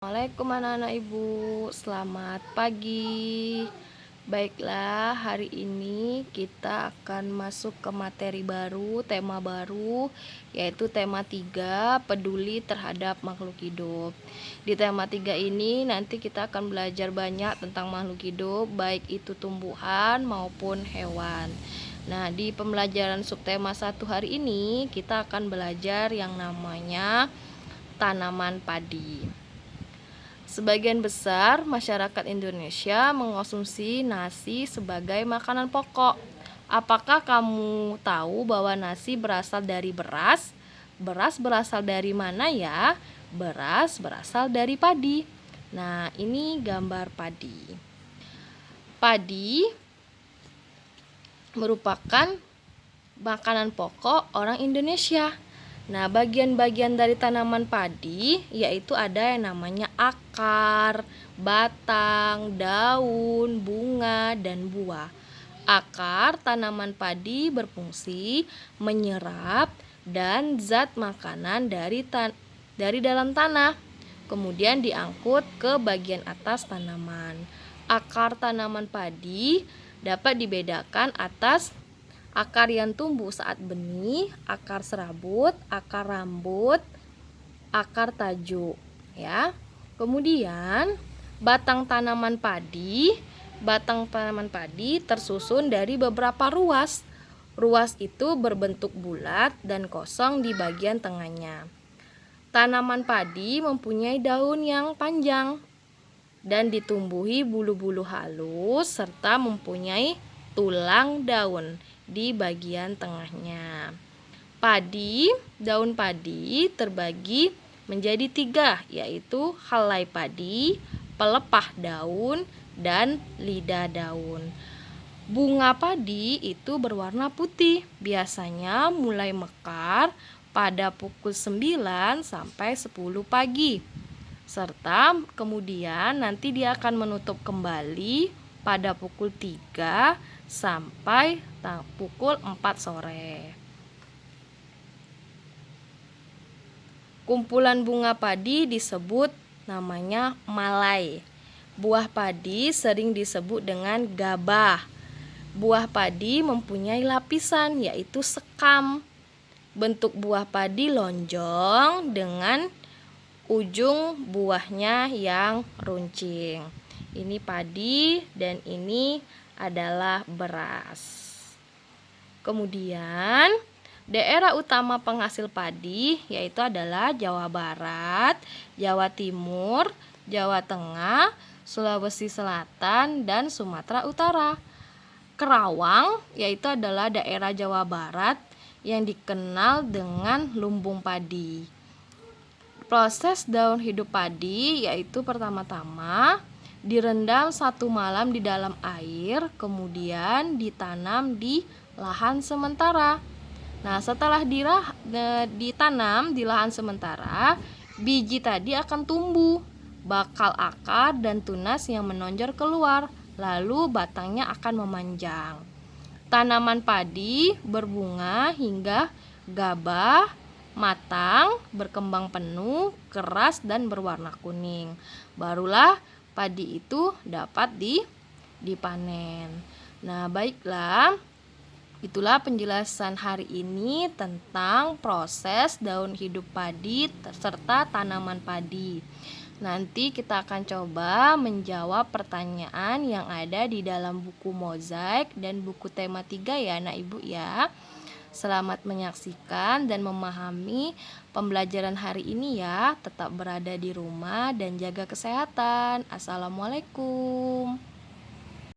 Assalamualaikum anak-anak ibu, selamat pagi. Baiklah, hari ini kita akan masuk ke materi baru, tema baru, yaitu tema 3, peduli terhadap makhluk hidup. Di tema 3 ini nanti kita akan belajar banyak tentang makhluk hidup, baik itu tumbuhan maupun hewan. Nah, di pembelajaran subtema 1 hari ini kita akan belajar yang namanya tanaman padi. Sebagian besar masyarakat Indonesia mengonsumsi nasi sebagai makanan pokok. Apakah kamu tahu bahwa nasi berasal dari beras? Beras berasal dari mana ya? Beras berasal dari padi. Nah, ini gambar padi. Padi merupakan makanan pokok orang Indonesia. Nah, bagian-bagian dari tanaman padi yaitu ada yang namanya akar, batang, daun, bunga, dan buah. Akar tanaman padi berfungsi menyerap dan zat makanan dari dalam tanah, kemudian diangkut ke bagian atas tanaman. Akar tanaman padi dapat dibedakan atas akar yang tumbuh saat benih, akar serabut, akar rambut, akar tajuk, ya. Kemudian batang tanaman padi tersusun dari beberapa ruas. Ruas itu berbentuk bulat dan kosong di bagian tengahnya. Tanaman padi mempunyai daun yang panjang dan ditumbuhi bulu-bulu halus serta mempunyai tulang daun di bagian tengahnya. Daun padi terbagi menjadi 3, yaitu helai padi, pelepah daun, dan lidah daun. Bunga padi itu berwarna putih, biasanya mulai mekar pada pukul 9 sampai 10 pagi. Serta kemudian nanti dia akan menutup kembali pada pukul 3 sampai pukul 4 sore. Kumpulan bunga padi disebut namanya malai. Buah padi sering disebut dengan gabah. Buah padi mempunyai lapisan yaitu sekam. Bentuk buah padi lonjong dengan ujung buahnya yang runcing. Ini padi dan ini adalah beras. Kemudian daerah utama penghasil padi yaitu adalah Jawa Barat, Jawa Timur, Jawa Tengah, Sulawesi Selatan, dan Sumatera Utara. Kerawang yaitu adalah daerah Jawa Barat yang dikenal dengan lumbung padi. Proses daun hidup padi yaitu pertama-tama direndam 1 malam di dalam air, kemudian ditanam di lahan sementara. Nah, setelah ditanam di lahan sementara, biji tadi akan tumbuh, bakal akar dan tunas yang menonjol keluar, lalu batangnya akan memanjang. Tanaman padi berbunga hingga gabah, matang, berkembang penuh, keras, dan berwarna kuning. Barulah padi itu dapat dipanen. Nah, baiklah, itulah penjelasan hari ini tentang proses daun hidup padi serta tanaman padi. Nanti kita akan coba menjawab pertanyaan yang ada di dalam buku mozaik dan buku tema 3 ya anak ibu ya. Selamat menyaksikan dan memahami pembelajaran hari ini ya. Tetap berada di rumah dan jaga kesehatan. Assalamualaikum.